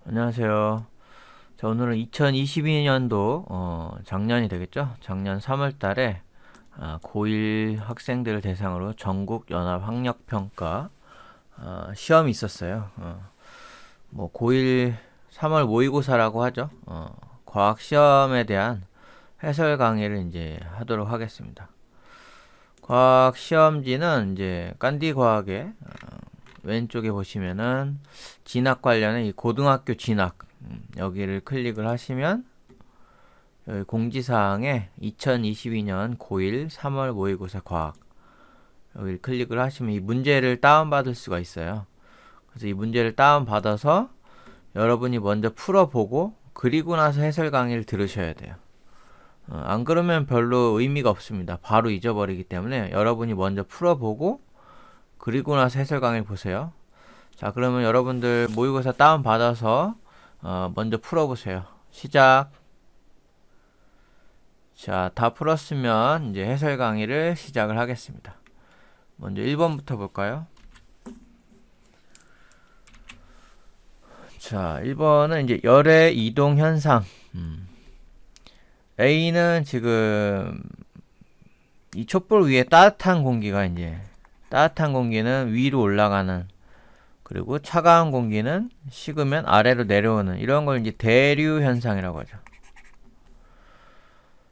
안녕하세요. 자, 오늘은 2022년도 작년이 되겠죠? 작년 3월 달에 고1 학생들을 대상으로 전국 연합 학력 평가 시험이 있었어요. 뭐 고1 3월 모의고사라고 하죠. 과학 시험에 대한 해설 강의를 이제 하도록 하겠습니다. 과학 시험지는 이제 깐디 과학의 왼쪽에 보시면은 진학 관련의 이 고등학교 진학 여기를 클릭을 하시면 여기 공지사항에 2022년 고1 3월 모의고사 과학 여기를 클릭을 하시면 이 문제를 다운받을 수가 있어요. 그래서 이 문제를 다운받아서 여러분이 먼저 풀어보고 그리고 나서 해설 강의를 들으셔야 돼요. 안 그러면 별로 의미가 없습니다. 바로 잊어버리기 때문에 여러분이 먼저 풀어보고 그리고 나서 해설 강의를 보세요. 자, 그러면 여러분들 모의고사 다운받아서 먼저 풀어보세요. 시작. 자, 다 풀었으면 이제 해설 강의를 시작을 하겠습니다. 먼저 1번부터 볼까요? 자, 1번은 이제 열의 이동 현상. A는 지금 이 촛불 위에 따뜻한 공기는 위로 올라가는, 그리고 차가운 공기는 식으면 아래로 내려오는, 이런 걸 이제 대류 현상이라고 하죠.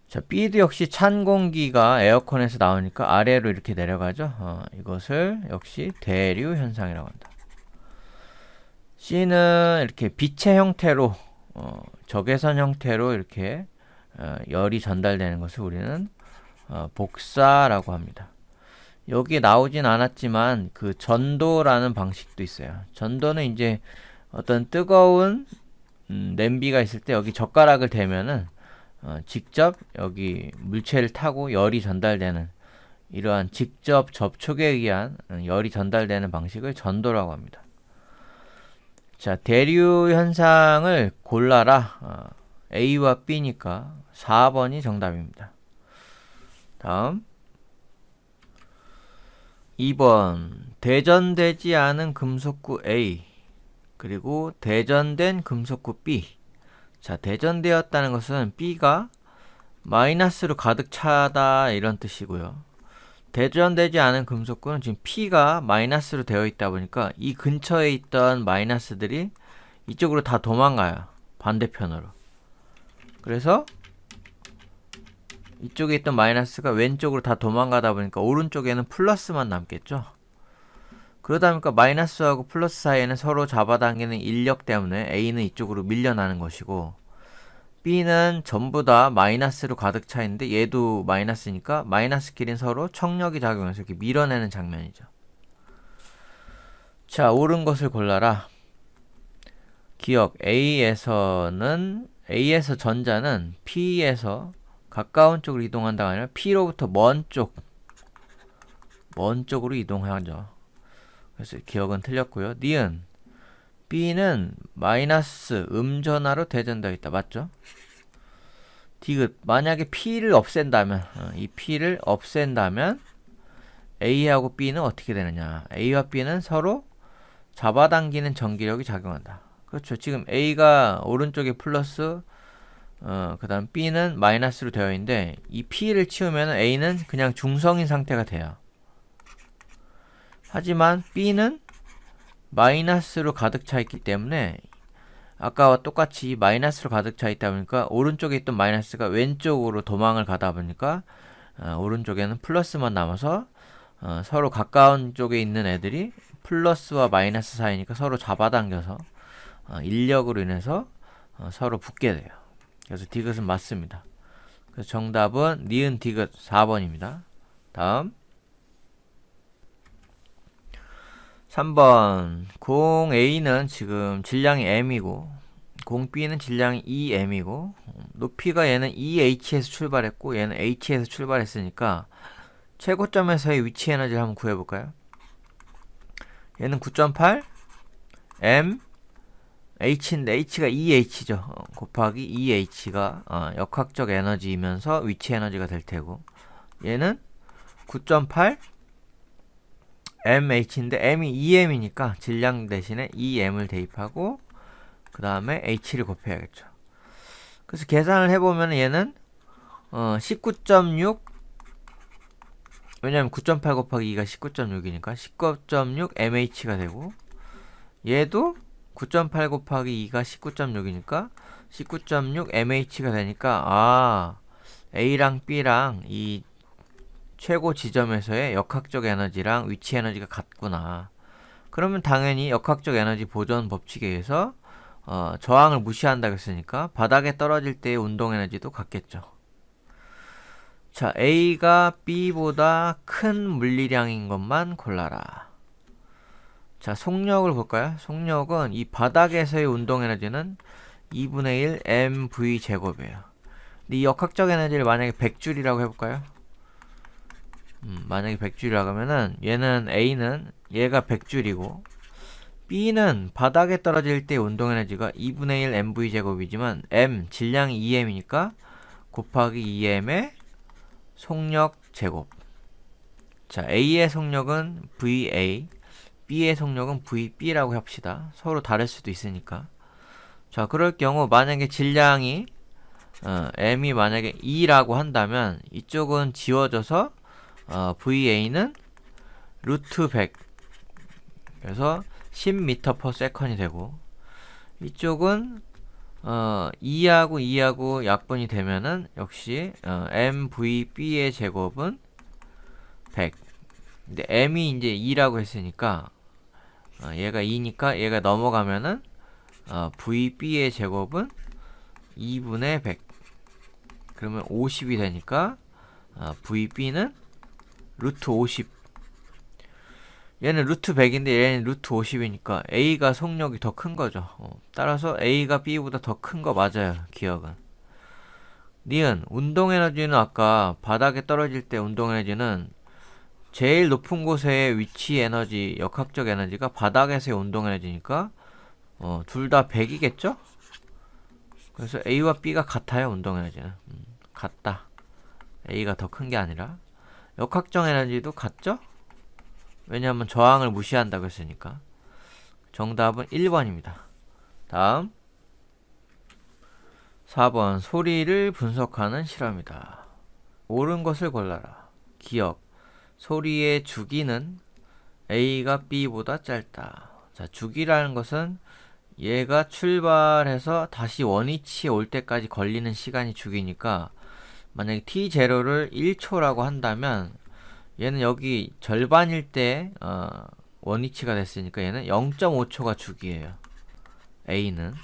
자, B도 역시 찬 공기가 에어컨에서 나오니까 아래로 이렇게 내려가죠. 이것을 역시 대류 현상이라고 한다. C는 이렇게 빛의 형태로, 적외선 형태로 이렇게 열이 전달되는 것을 우리는 복사라고 합니다. 여기 나오진 않았지만 그 전도라는 방식도 있어요. 전도는 이제 어떤 뜨거운 냄비가 있을 때 여기 젓가락을 대면은 직접 여기 물체를 타고 열이 전달되는, 이러한 직접 접촉에 의한 열이 전달되는 방식을 전도라고 합니다. 자, 대류 현상을 골라라. A와 B니까 4번이 정답입니다. 다음 2번 대전되지 않은 금속구 A 그리고 대전된 금속구 B. 자, 대전되었다는 것은 B가 마이너스로 가득 차다 이런 뜻이고요. 대전되지 않은 금속구는 지금 P가 마이너스로 되어 있다 보니까 이 근처에 있던 마이너스들이 이쪽으로 다 도망가요. 반대편으로. 그래서 이쪽에 있던 마이너스가 왼쪽으로 다 도망가다 보니까 오른쪽에는 플러스만 남겠죠. 그러다 보니까 마이너스하고 플러스 사이에는 서로 잡아당기는 인력 때문에 A는 이쪽으로 밀려나는 것이고, B는 전부 다 마이너스로 가득 차 있는데 얘도 마이너스니까 마이너스끼리는 서로 청력이 작용해서 이렇게 밀어내는 장면이죠. 자, 옳은 것을 골라라. 기억, A에서 전자는 P에서 가까운 쪽으로 이동한다가 아니라 P로부터 먼 쪽으로 이동하죠. 그래서 기억은 틀렸고요. 니은 B는 마이너스 음전하로 대전되어 있다. 맞죠? 디귿 만약에 P를 없앤다면 이 P를 없앤다면 A하고 B는 어떻게 되느냐. A와 B는 서로 잡아당기는 전기력이 작용한다. 그렇죠. 지금 A가 오른쪽에 플러스 그 다음 B는 마이너스로 되어 있는데 이 P를 치우면 A는 그냥 중성인 상태가 돼요. 하지만 B는 마이너스로 가득 차 있기 때문에 아까와 똑같이 마이너스로 가득 차 있다 보니까 오른쪽에 있던 마이너스가 왼쪽으로 도망을 가다 보니까 오른쪽에는 플러스만 남아서 서로 가까운 쪽에 있는 애들이 플러스와 마이너스 사이니까 서로 잡아당겨서 인력으로 인해서 서로 붙게 돼요. 그래서 디귿은 맞습니다. 그래서 정답은 니은 디귿 4번입니다. 다음 3번 공 A는 지금 질량이 m이고 공 B는 질량이 2m이고 높이가 얘는 EH에서 출발했고 얘는 H에서 출발했으니까 최고점에서의 위치 에너지를 한번 구해볼까요? 얘는 9.8 m H인데 H가 EH죠. 곱하기 EH가 역학적 에너지이면서 위치 에너지가 될 테고, 얘는 9.8 MH인데 M이 2M이니까 질량 대신에 2M을 대입하고 그 다음에 h를 곱해야겠죠. 그래서 계산을 해보면 얘는 19.6, 왜냐면 9.8 곱하기 2가 19.6이니까 19.6 mh가 되고, 얘도 9.8 곱하기 2가 19.6이니까 19.6 mh가 되니까 A랑 B랑 이 최고 지점에서의 역학적 에너지랑 위치 에너지가 같구나. 그러면 당연히 역학적 에너지 보존 법칙에 의해서 저항을 무시한다고 했으니까 바닥에 떨어질 때의 운동 에너지도 같겠죠. 자, A가 B보다 큰 물리량인 것만 골라라. 자, 속력을 볼까요? 속력은 이 바닥에서의 운동 에너지는 2분의 1 mv 제곱이에요. 근데 이 역학적 에너지를 만약에 100줄이라고 해볼까요? 만약에 100줄이라고 하면은 얘는 A는 얘가 100줄이고 B는 바닥에 떨어질 때 운동 에너지가 2분의 1 mv 제곱이지만 m 질량이 2m이니까 곱하기 2m의 속력 제곱. 자, A의 속력은 VA, B의 속력은 VB라고 합시다. 서로 다를 수도 있으니까. 자, 그럴 경우 만약에 질량이 m이 만약에 2라고 한다면 이쪽은 지워져서 VA는 루트 100, 그래서 10m/s이 되고, 이쪽은 2하고 2하고 약분이 되면은 역시 mvb의 제곱은 100. 근데 m이 이제 2라고 했으니까 얘가 2니까 얘가 넘어가면은 vb의 제곱은 2분의 100. 그러면 50이 되니까 vb는 루트 50. 얘는 루트 100인데 얘는 루트 50이니까 A가 속력이 더 큰 거죠. 따라서 A가 B보다 더 큰 거 맞아요. 기억은. 니은 운동 에너지는 아까 바닥에 떨어질 때 운동 에너지는 제일 높은 곳의 위치 에너지, 역학적 에너지가 바닥에서의 운동 에너지니까 둘 다 100이겠죠? 그래서 A와 B가 같아요. 운동 에너지는. 같다. A가 더 큰 게 아니라. 역학적 에너지도 같죠? 왜냐하면 저항을 무시한다고 했으니까. 정답은 1번입니다. 다음 4번 소리를 분석하는 실험이다. 옳은 것을 골라라. 기억. 소리의 주기는 A가 B보다 짧다. 자, 주기라는 것은 얘가 출발해서 다시 원위치에 올 때까지 걸리는 시간이 주기니까 만약에 t0를 1초라고 한다면 얘는 여기 절반일 때 원위치가 됐으니까 얘는 0.5초가 주기예요. A는.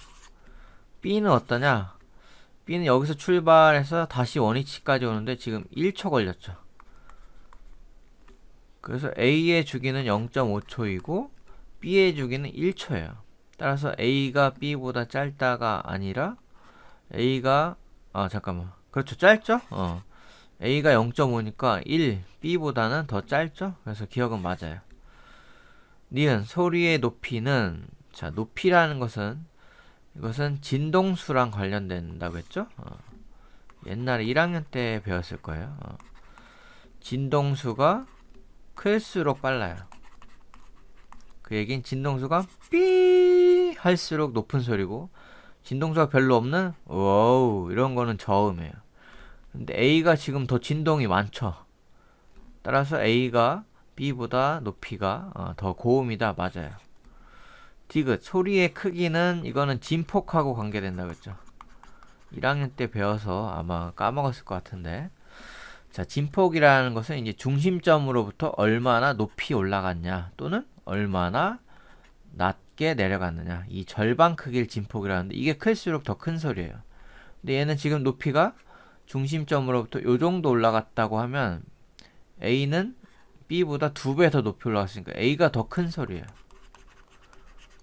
B는 어떠냐? B는 여기서 출발해서 다시 원위치까지 오는데 지금 1초 걸렸죠. 그래서 A의 주기는 0.5초이고 B의 주기는 1초예요. 따라서 A가 B보다 짧다가 아니라 A가 잠깐만. 그렇죠. 짧죠? A가 0.5니까 1, B보다는 더 짧죠? 그래서 기억은 맞아요. 니은 소리의 높이는, 자, 높이라는 것은 이것은 진동수랑 관련된다고 했죠? 옛날에 1학년 때 배웠을 거예요. 진동수가 클수록 빨라요. 그 얘긴 진동수가 삐 할수록 높은 소리고, 진동수가 별로 없는 와우 이런 거는 저음이에요. 근데 A가 지금 더 진동이 많죠. 따라서 A가 B보다 높이가 더 고음이다. 맞아요. 디귿 소리의 크기는 이거는 진폭하고 관계된다고 했죠. 1학년 때 배워서 아마 까먹었을 것 같은데, 자, 진폭이라는 것은 이제 중심점으로부터 얼마나 높이 올라갔냐 또는 얼마나 낮게 내려갔느냐, 이 절반 크기를 진폭이라는데 이게 클수록 더 큰 소리예요. 근데 얘는 지금 높이가 중심점으로부터 요 정도 올라갔다고 하면 A는 B보다 2배 더 높이 올라갔으니까 A가 더 큰 소리예요.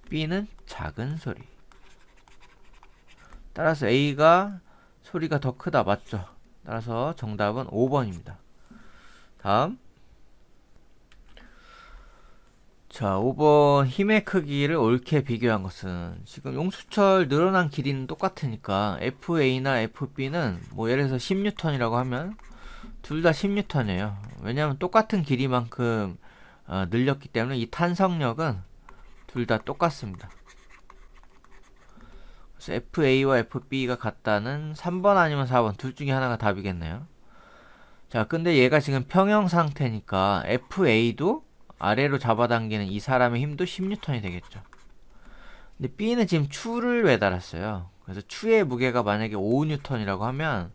B는 작은 소리. 따라서 A가 소리가 더 크다. 맞죠? 따라서 정답은 5번입니다. 다음. 자, 5번 힘의 크기를 옳게 비교한 것은, 지금 용수철 늘어난 길이는 똑같으니까 FA나 FB는 뭐 예를 들어서 10N이라고 하면 둘 다 10N이에요. 왜냐하면 똑같은 길이만큼 늘렸기 때문에 이 탄성력은 둘 다 똑같습니다. 그래서 FA와 FB가 같다는 3번 아니면 4번 둘 중에 하나가 답이겠네요. 자, 근데 얘가 지금 평형 상태니까 FA도 아래로 잡아당기는 이 사람의 힘도 10N이 되겠죠. 근데 B는 지금 추를 매달았어요. 그래서 추의 무게가 만약에 5N이라고 하면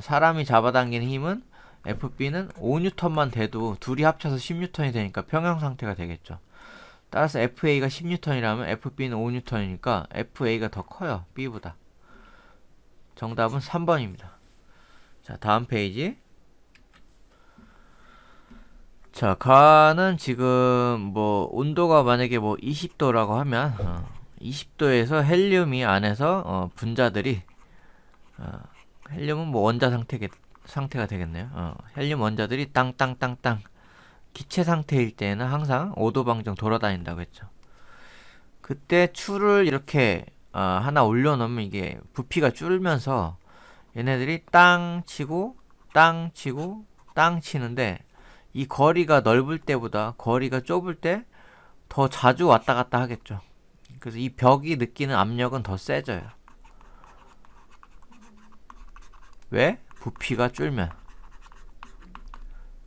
사람이 잡아당기는 힘은 FB는 5N만 돼도 둘이 합쳐서 10N이 되니까 평형 상태가 되겠죠. 따라서 FA가 10N이라면 FB는 5N이니까 FA가 더 커요. B보다. 정답은 3번입니다. 자, 다음 페이지. 자, 가는 지금 뭐 온도가 만약에 뭐 20도라고 하면 20도에서 헬륨이 안에서 분자들이 헬륨은 뭐 원자 상태가 되겠네요. 헬륨 원자들이 땅땅땅땅 기체 상태일 때는 항상 5도 방정 돌아다닌다고 했죠. 그때 추를 이렇게 하나 올려놓으면 이게 부피가 줄면서 얘네들이 땅 치고 땅 치고 땅 치는데 이 거리가 넓을 때보다 거리가 좁을 때 더 자주 왔다 갔다 하겠죠. 그래서 이 벽이 느끼는 압력은 더 세져요. 왜? 부피가 줄면.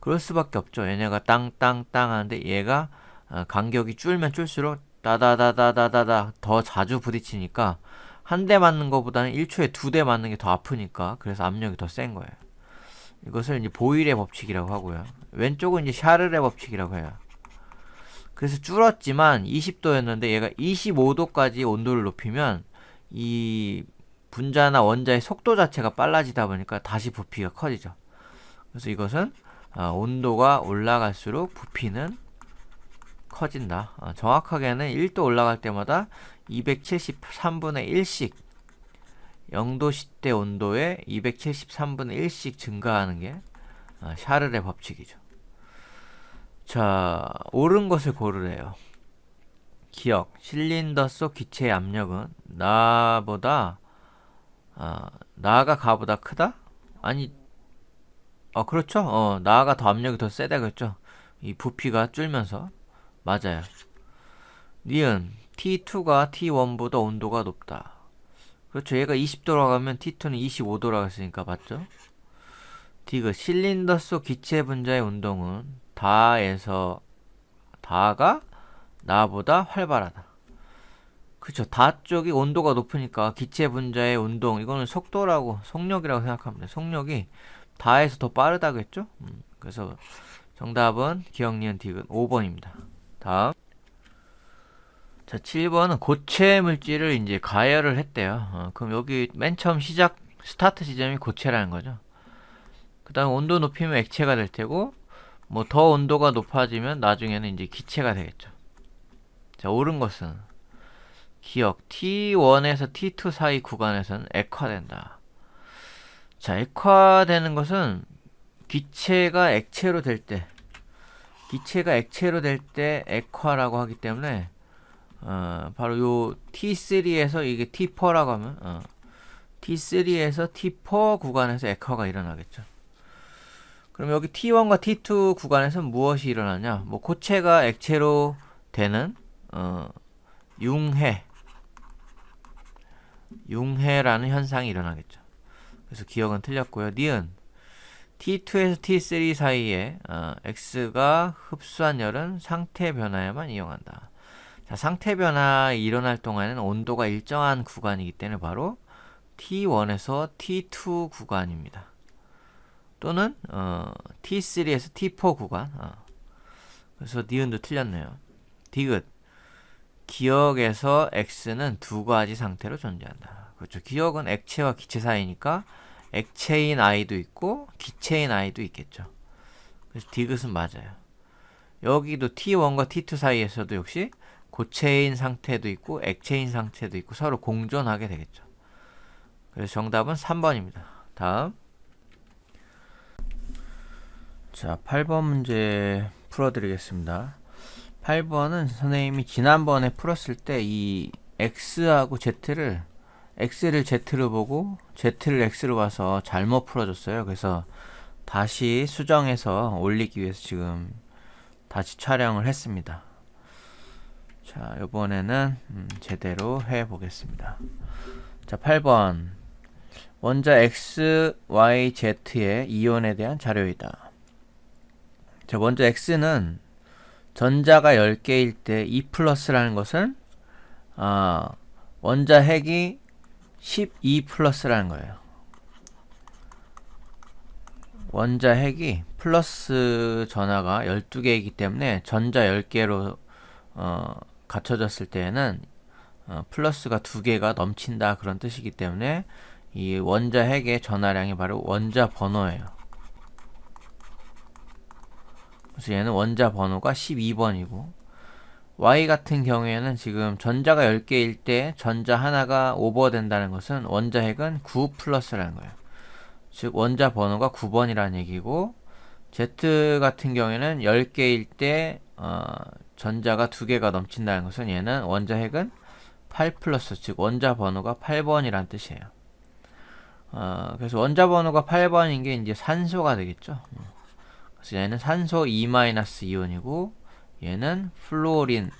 그럴 수밖에 없죠. 얘네가 땅땅땅 하는데 얘가 간격이 줄면 줄수록 따다다다다다다 더 자주 부딪히니까 한 대 맞는 것보다는 1초에 2대 맞는 게 더 아프니까 그래서 압력이 더 센 거예요. 이것을 이제 보일의 법칙이라고 하고요. 왼쪽은 이제 샤를의 법칙이라고 해요. 그래서 줄었지만 20도였는데 얘가 25도까지 온도를 높이면 이 분자나 원자의 속도 자체가 빨라지다 보니까 다시 부피가 커지죠. 그래서 이것은 온도가 올라갈수록 부피는 커진다. 정확하게는 1도 올라갈 때마다 273분의 1씩 0도 시대 온도에 273분의 1씩 증가하는 게 샤를의 법칙이죠. 자, 옳은 것을 고르래요. 기억, 실린더 속 기체의 압력은 나가 가보다 크다? 아니, 그렇죠. 나가 더 압력이 더 세다겠죠. 이 부피가 줄면서. 맞아요. 니은, T2가 T1보다 온도가 높다. 그렇죠. 얘가 20도라고 하면 T2는 25도라고 했으니까 맞죠? 디귿, 실린더 속 기체 분자의 운동은 다가 나보다 활발하다. 그쵸. 다 쪽이 온도가 높으니까 기체 분자의 운동, 이거는 속력이라고 생각합니다. 속력이 다에서 더 빠르다겠죠? 그래서 정답은 기억, 니은, 디귿 5번입니다. 다음. 자, 7번은 고체 물질을 이제 가열을 했대요. 그럼 여기 맨 처음 스타트 지점이 고체라는 거죠. 그 다음 온도 높이면 액체가 될 테고, 뭐 더 온도가 높아지면 나중에는 이제 기체가 되겠죠. 자, 옳은 것은 기억, T1에서 T2 사이 구간에서는 액화된다. 자, 액화되는 것은 기체가 액체로 될 때 액화라고 하기 때문에 바로 요 T3에서 이게 T4라고 하면 T3에서 T4 구간에서 액화가 일어나겠죠. 그럼 여기 T1과 T2 구간에서 무엇이 일어나냐? 뭐 고체가 액체로 되는 융해라는 현상이 일어나겠죠. 그래서 기억은 틀렸고요. 니은 T2에서 T3 사이에 X가 흡수한 열은 상태 변화에만 이용한다. 자, 상태 변화 일어날 동안에는 온도가 일정한 구간이기 때문에 바로 T1에서 T2 구간입니다. 또는 T3에서 T4 구간. 그래서 니은도 틀렸네요. 디귿, 기억에서 X는 두 가지 상태로 존재한다. 그렇죠. 기억은 액체와 기체 사이니까 액체인 I도 있고 기체인 I도 있겠죠. 그래서 디귿은 맞아요. 여기도 T1과 T2 사이에서도 역시 고체인 상태도 있고 액체인 상태도 있고 서로 공존하게 되겠죠. 그래서 정답은 3번입니다. 다음. 자, 8번 문제 풀어드리겠습니다. 8번은 선생님이 지난번에 풀었을 때 이 X하고 X를 Z로 보고 Z를 X로 봐서 잘못 풀어줬어요. 그래서 다시 수정해서 올리기 위해서 지금 다시 촬영을 했습니다. 자, 이번에는 제대로 해보겠습니다. 자, 8번. 원자 X, Y, Z의 이온에 대한 자료이다. 자, 먼저 X는 전자가 10개일 때 2 플러스라는 것은 원자 핵이 12 플러스라는 거예요. 원자 핵이 플러스 전하가 12개이기 때문에 전자 10개로 갖춰졌을 때에는 플러스가 2개가 넘친다 그런 뜻이기 때문에 이 원자 핵의 전하량이 바로 원자 번호예요. 그래서 얘는 원자 번호가 12번이고 Y 같은 경우에는 지금 전자가 10개일 때 전자 하나가 오버된다는 것은 원자 핵은 9 플러스라는 거예요. 즉 원자 번호가 9번이라는 얘기고 Z 같은 경우에는 10개일 때 전자가 2개가 넘친다는 것은 얘는 원자 핵은 8 플러스 즉 원자 번호가 8번이라는 뜻이에요. 그래서 원자 번호가 8번인 게 이제 산소가 되겠죠. 그래서 얘는 산소 2- 이온이고 얘는 플루오린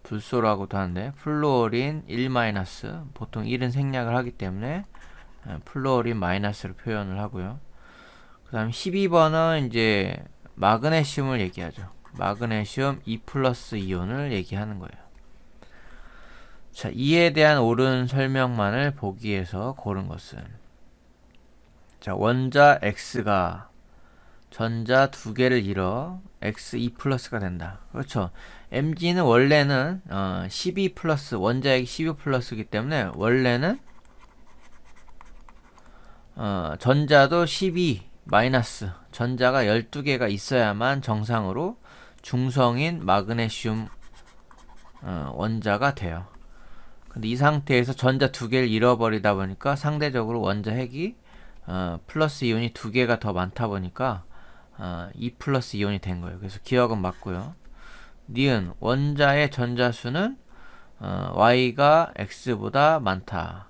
불소라고도 하는데 플루오린 1- 보통 1은 생략을 하기 때문에 플루오린 마이너스로 표현을 하고요. 그 다음 12번은 이제 마그네슘을 얘기하죠. 마그네슘 2 플러스 이온을 얘기하는 거예요. 자, 이에 대한 옳은 설명만을 보기 위해서 고른 것은 자, 원자 X가 전자 2개를 잃어 X2 플러스가 된다. 그렇죠. Mg는 원래는 12 플러스 원자핵이 12 플러스이기 때문에 원래는 전자도 12 마이너스 전자가 12개가 있어야만 정상으로 중성인 마그네슘 원자가 돼요. 근데 이 상태에서 전자 2개를 잃어버리다 보니까 상대적으로 원자 핵이 플러스 이온이 2개가 더 많다 보니까 2 플러스 이온이 된 거예요. 그래서 기억은 맞고요. 니은 원자의 전자수는 Y가 X보다 많다.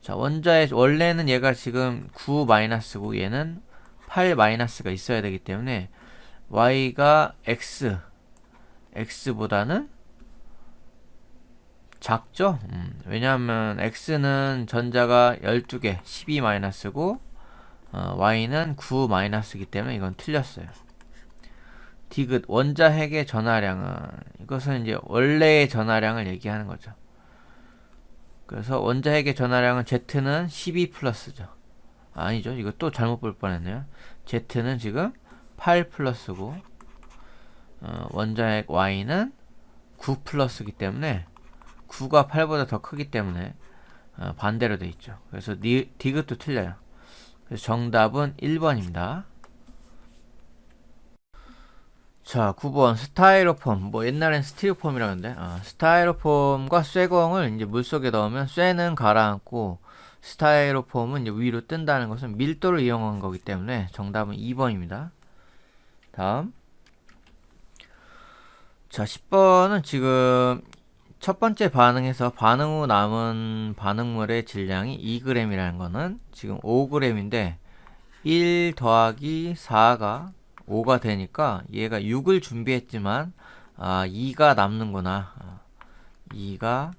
자, 원자의 원래는 얘가 지금 9 마이너스고 얘는 8 마이너스가 있어야 되기 때문에 Y가 X보다는 작죠? 왜냐하면 X는 전자가 12개 12 마이너스고 Y는 9 마이너스이기 때문에 이건 틀렸어요. 디귿 원자 핵의 전하량은 이것은 이제 원래의 전하량을 얘기하는 거죠. 그래서 원자 핵의 전하량은 Z는 12 플러스죠. 아니죠. 이거 또 잘못 볼 뻔했네요. Z는 지금 8 플러스고 원자 핵 Y는 9 플러스이기 때문에 9가 8보다 더 크기 때문에 반대로 돼 있죠. 그래서 디귿도 틀려요. 그래서 정답은 1번입니다. 자, 9번 스타이로폼. 뭐 옛날엔 스티로폼이라는데 스타이로폼과 쇠공을 이제 물속에 넣으면 쇠는 가라앉고 스타이로폼은 이제 위로 뜬다는 것은 밀도를 이용한 거기 때문에 정답은 2번입니다. 다음. 자, 10번은 지금 첫 번째 반응에서 반응 후 남은 반응물의 질량이 2g이라는 거는 지금 5g인데 1 더하기 4가 5가 되니까 얘가 6을 준비했지만 2가 남는구나. 2가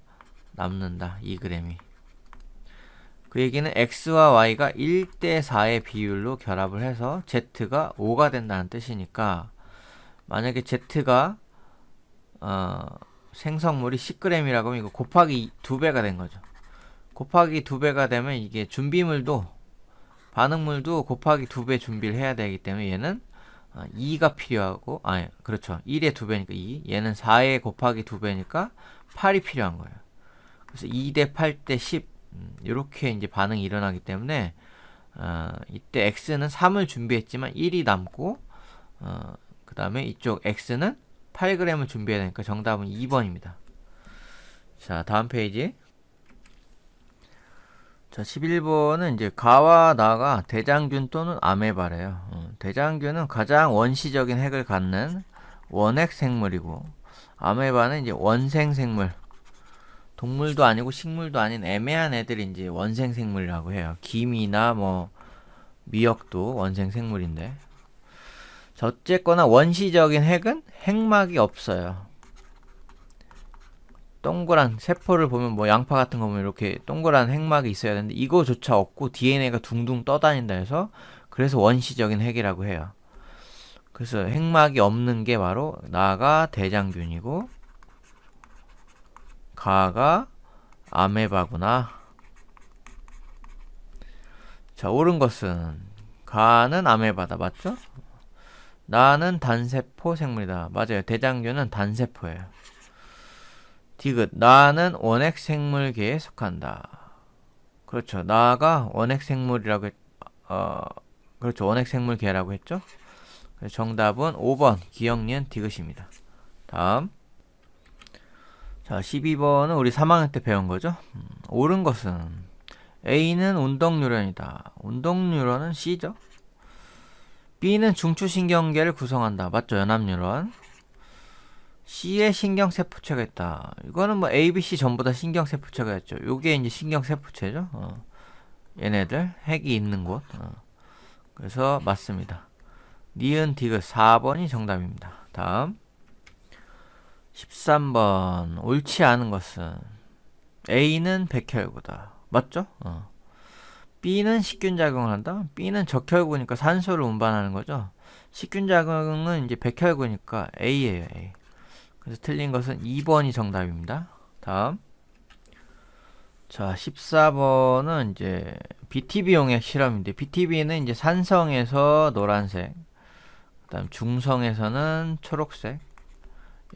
남는다. 2g이. 그 얘기는 x와 y가 1대 4의 비율로 결합을 해서 z가 5가 된다는 뜻이니까 만약에 z가 생성물이 10g이라고 하면 이거 곱하기 2배가 된 거죠. 곱하기 2배가 되면 이게 준비물도 반응물도 곱하기 2배 준비를 해야 되기 때문에 얘는 2가 필요하고 그렇죠. 1의 2배니까 2 얘는 4의 곱하기 2배니까 8이 필요한 거예요. 그래서 2대 8대 10 이렇게 이제 반응이 일어나기 때문에 이때 x는 3을 준비했지만 1이 남고 그 다음에 이쪽 x는 8g을 준비해야 되니까 정답은 2번입니다. 자, 다음 페이지. 자, 11번은 이제 가와 나가 대장균 또는 아메바래요. 대장균은 가장 원시적인 핵을 갖는 원핵 생물이고 아메바는 이제 원생 생물. 동물도 아니고 식물도 아닌 애매한 애들이 이제 원생 생물이라고 해요. 김이나 뭐 미역도 원생 생물인데. 자, 어쨌거나 원시적인 핵은 핵막이 없어요. 동그란 세포를 보면 뭐 양파 같은 거 보면 이렇게 동그란 핵막이 있어야 되는데 이거조차 없고 DNA가 둥둥 떠다닌다 해서 그래서 원시적인 핵이라고 해요. 그래서 핵막이 없는 게 바로 나가 대장균이고 가가 아메바구나. 자, 옳은 것은 가는 아메바다. 맞죠? 나는 단세포 생물이다. 맞아요. 대장균은 단세포예요. 디귿 나는 원핵생물계에 속한다. 그렇죠. 나가 원핵생물이라고 그렇죠. 원핵생물계라고 했죠. 그래서 정답은 5번 기역 니은 디귿입니다. 다음. 자, 12번은 우리 3학년 때 배운 거죠. 옳은 것은 A는 운동뉴런이다. 운동뉴런은 C죠. B는 중추신경계를 구성한다. 맞죠? 연합뉴런. C에 신경세포체가 있다. 이거는 뭐 A, B, C 전부 다 신경세포체가 있죠. 요게 이제 신경세포체죠. 얘네들 핵이 있는 곳. 그래서 맞습니다. 니은 디귿 4번이 정답입니다. 다음 13번 옳지 않은 것은 A는 백혈구다. 맞죠? B는 식균작용을 한다. B는 적혈구니까 산소를 운반하는 거죠. 식균작용은 이제 백혈구니까 A예요. A. 그래서 틀린 것은 2번이 정답입니다. 다음. 자, 14번은 이제 BTB 용액 실험인데 BTB는 이제 산성에서 노란색, 그다음 중성에서는 초록색,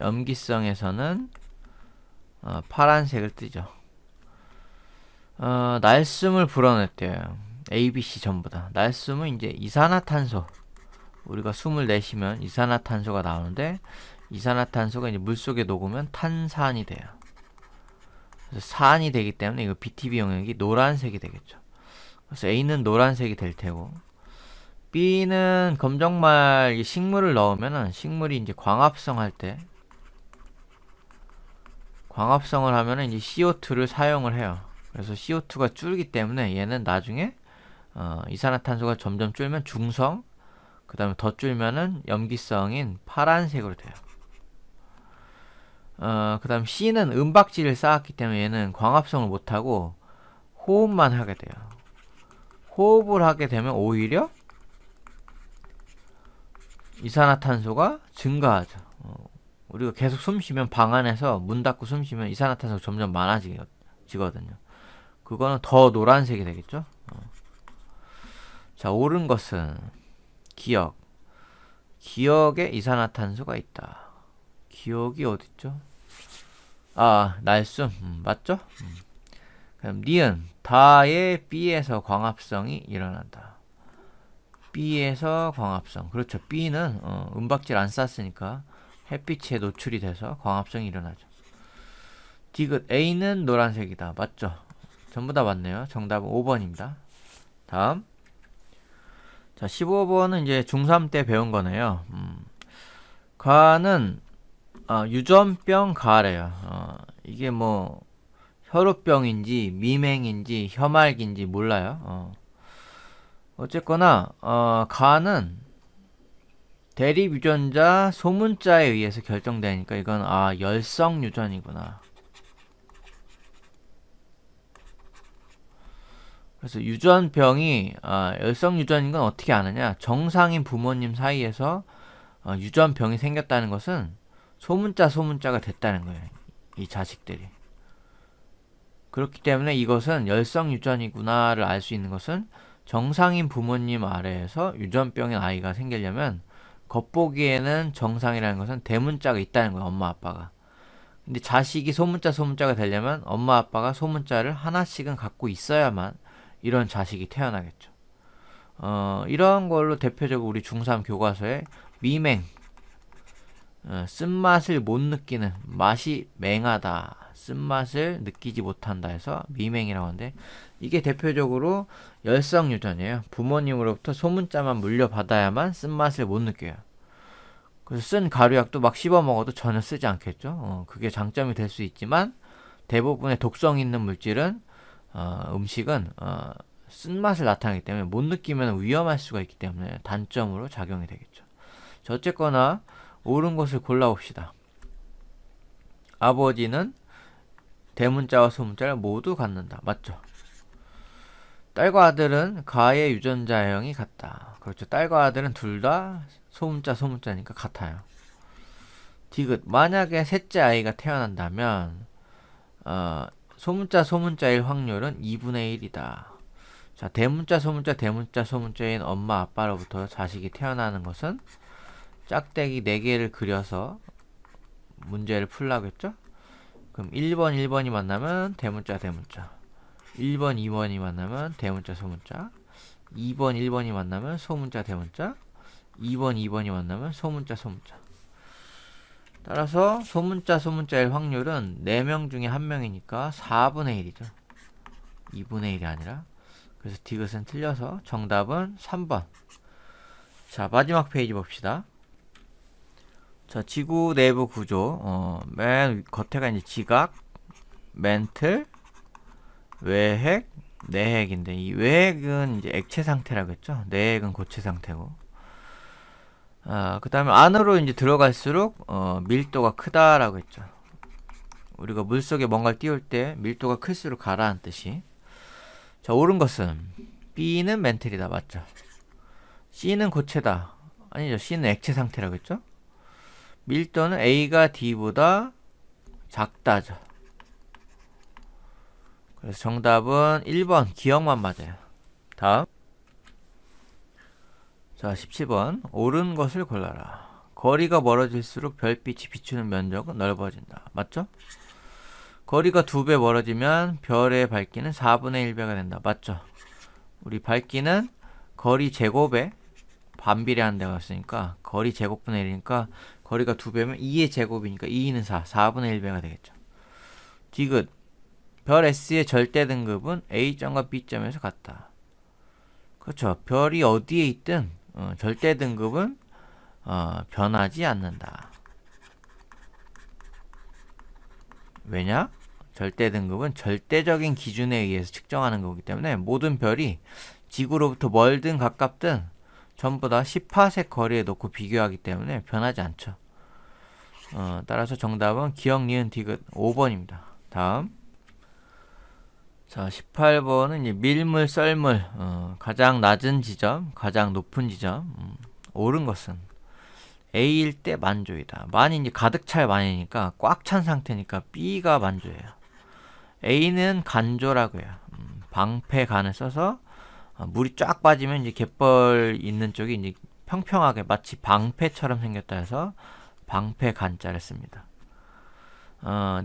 염기성에서는 파란색을 뜨죠. 날숨을 불어냈대요. A, B, C 전부 다. 날숨은 이제 이산화탄소. 우리가 숨을 내쉬면 이산화탄소가 나오는데 이산화탄소가 이제 물속에 녹으면 탄산이 돼요. 그래서 산이 되기 때문에 이거 BTB 용액이 노란색이 되겠죠. 그래서 A는 노란색이 될 테고 B는 검정말 식물을 넣으면은 식물이 이제 광합성 할 때 광합성을 하면은 이제 CO2를 사용을 해요. 그래서 CO2가 줄기 때문에 얘는 나중에 이산화탄소가 점점 줄면 중성, 그 다음에 더 줄면은 염기성인 파란색으로 돼요. 그 다음 C는 은박지를 쌓았기 때문에 얘는 광합성을 못하고 호흡만 하게 돼요. 호흡을 하게 되면 오히려 이산화탄소가 증가하죠. 우리가 계속 숨 쉬면 방 안에서 문 닫고 숨 쉬면 이산화탄소가 점점 많아지거든요. 그거는 더 노란색이 되겠죠. 자, 옳은 것은 기역. 기역에 이산화탄소가 있다. 기억이 어딨죠? 날숨. 맞죠? 그럼 니은 다의 B에서 광합성이 일어난다. B에서 광합성. 그렇죠. B는 은박지를 안 쌌으니까 햇빛에 노출이 돼서 광합성이 일어나죠. 디귿 A는 노란색이다. 맞죠? 전부 다 맞네요. 정답은 5번입니다. 다음. 자, 15번은 이제 중3 때 배운 거네요. 가는 유전병 가래요. 이게 뭐 혈우병인지 미맹인지 혐알기인지 몰라요. 어쨌거나 가는 대립 유전자 소문자에 의해서 결정되니까 이건 열성 유전이구나. 그래서 유전병이 열성 유전인 건 어떻게 아느냐? 정상인 부모님 사이에서 유전병이 생겼다는 것은 소문자가 됐다는 거예요. 이 자식들이. 그렇기 때문에 이것은 열성 유전이구나를 알 수 있는 것은 정상인 부모님 아래에서 유전병인 아이가 생기려면 겉보기에는 정상이라는 것은 대문자가 있다는 거예요. 엄마 아빠가. 근데 자식이 소문자가 되려면 엄마 아빠가 소문자를 하나씩은 갖고 있어야만 이런 자식이 태어나겠죠. 이런 걸로 대표적으로 우리 중3 교과서에 미맹, 쓴맛을 못 느끼는, 맛이 맹하다, 쓴맛을 느끼지 못한다 해서 미맹이라고 하는데 이게 대표적으로 열성 유전이에요. 부모님으로부터 소문자만 물려받아야만 쓴맛을 못 느껴요. 그래서 쓴 가루약도 막 씹어 먹어도 전혀 쓰지 않겠죠. 그게 장점이 될 수 있지만 대부분의 독성 있는 물질은 음식은 쓴맛을 나타내기 때문에 못 느끼면 위험할 수가 있기 때문에 단점으로 작용이 되겠죠. 자, 어쨌거나 옳은 것을 골라봅시다. 아버지는 대문자와 소문자를 모두 갖는다. 맞죠? 딸과 아들은 가의 유전자형이 같다. 그렇죠. 딸과 아들은 둘 다 소문자 소문자니까 같아요. 디귿. 만약에 셋째 아이가 태어난다면 소문자 소문자일 확률은 2분의 1이다. 자, 대문자 소문자 대문자 소문자인 엄마 아빠로부터 자식이 태어나는 것은 짝대기 4개를 그려서 문제를 풀라고 했죠? 그럼 1번 1번이 만나면 대문자 대문자, 1번 2번이 만나면 대문자 소문자, 2번 1번이 만나면 소문자 대문자, 2번 2번이 만나면 소문자 소문자. 따라서 소문자 소문자일 확률은 4명 중에 1명이니까 4분의 1이죠. 2분의 1이 아니라. 그래서 디귿은 틀려서 정답은 3번. 자, 마지막 페이지 봅시다. 자, 지구 내부 구조. 맨 겉에가 이제 지각, 멘틀, 외핵, 내핵인데 이 외핵은 이제 액체 상태라고 했죠. 내핵은 고체 상태고. 그 다음에 안으로 이제 들어갈수록 밀도가 크다라고 했죠. 우리가 물속에 뭔가를 띄울 때 밀도가 클수록 가라앉는 뜻이. 자, 옳은 것은 B는 멘틀이다. 맞죠? C는 고체다. 아니죠. C는 액체 상태라고 했죠. 밀도는 A가 D보다 작다죠. 그래서 정답은 1번 기억만 맞아요. 다음. 자, 17번. 옳은 것을 골라라. 거리가 멀어질수록 별빛이 비추는 면적은 넓어진다. 맞죠? 거리가 2배 멀어지면 별의 밝기는 4분의 1배가 된다. 맞죠? 우리 밝기는 거리 제곱에 반비례하는 데가 있으니까 거리 제곱분의 1이니까 거리가 2배면 2의 제곱이니까 2는 4분의 1배가 되겠죠. 디귿. 별 S의 절대 등급은 A점과 B점에서 같다. 그렇죠. 별이 어디에 있든 절대 등급은 변하지 않는다. 왜냐? 절대 등급은 절대적인 기준에 의해서 측정하는 거기 때문에 모든 별이 지구로부터 멀든 가깝든 전부 다 10파섹 거리에 놓고 비교하기 때문에 변하지 않죠. 따라서 정답은 기억, 니은, 디귿 5번입니다. 다음. 자, 18번은 이제 밀물, 썰물, 가장 낮은 지점, 가장 높은 지점. 옳은 것은 A일 때 만조이다. 만이 이제 가득 찰 만이니까 꽉 찬 상태니까 B가 만조예요. A는 간조라고 해요. 방패간을 써서 물이 쫙 빠지면 이제 갯벌 있는 쪽이 이제 평평하게 마치 방패처럼 생겼다 해서 방패간자를 씁니다.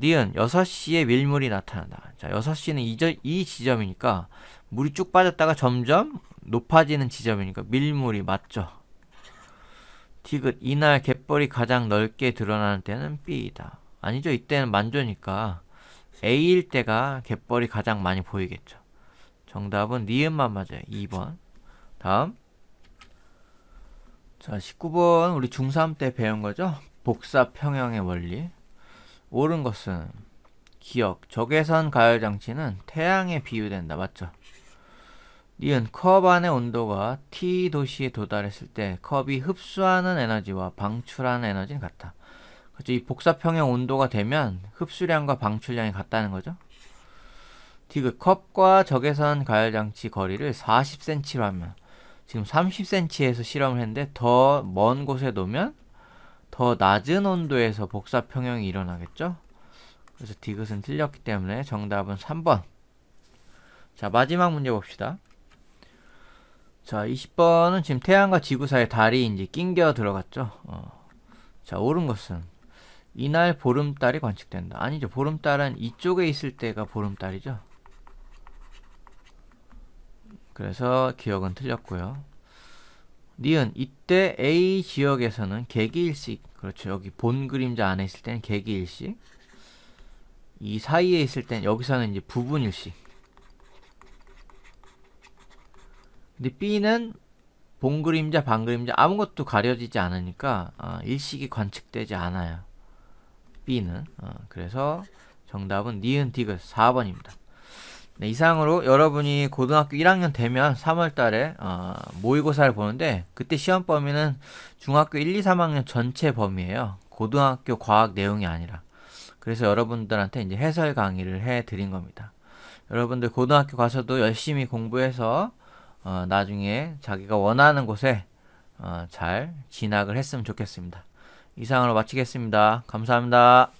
니은 6시에 밀물이 나타난다. 자, 6시는 이 지점이니까 물이 쭉 빠졌다가 점점 높아지는 지점이니까 밀물이 맞죠. 디귿. 이날 갯벌이 가장 넓게 드러나는 때는 B이다. 아니죠. 이때는 만조니까 A일 때가 갯벌이 가장 많이 보이겠죠. 정답은 니은만 맞아요. 2번. 다음. 자, 19번 우리 중3 때 배운 거죠. 복사 평형의 원리. 옳은 것은 기억. 적외선 가열 장치는 태양에 비유된다. 맞죠? 니은 컵 안의 온도가 T도시에 도달했을 때 컵이 흡수하는 에너지와 방출하는 에너지는 같다. 그렇죠? 이 복사평형 온도가 되면 흡수량과 방출량이 같다는 거죠. 디귿. 컵과 적외선 가열장치 거리를 40cm로 하면 지금 30cm에서 실험을 했는데 더 먼 곳에 놓으면 더 낮은 온도에서 복사평형이 일어나겠죠. 그래서 디귿은 틀렸기 때문에 정답은 3번. 자, 마지막 문제 봅시다. 자, 20번은 지금 태양과 지구 사이에 달이 이제 낑겨 들어갔죠. 자, 옳은 것은 이날 보름달이 관측된다. 아니죠. 보름달은 이쪽에 있을 때가 보름달이죠. 그래서 기억은 틀렸고요. 니은 이때 A 지역에서는 개기일씩, 그렇죠. 여기 본 그림자 안에 있을 때는 개기일씩, 이 사이에 있을 때는 여기서는 이제 부분일씩. 근데 B는 본 그림자, 반 그림자 아무것도 가려지지 않으니까 일식이 관측되지 않아요. B는. 그래서 정답은 니은 디귿 4번입니다. 네, 이상으로 여러분이 고등학교 1학년 되면 3월 달에 모의고사를 보는데 그때 시험 범위는 중학교 1, 2, 3학년 전체 범위예요. 고등학교 과학 내용이 아니라. 그래서 여러분들한테 이제 해설 강의를 해 드린 겁니다. 여러분들 고등학교 가서도 열심히 공부해서 나중에 자기가 원하는 곳에 잘 진학을 했으면 좋겠습니다. 이상으로 마치겠습니다. 감사합니다.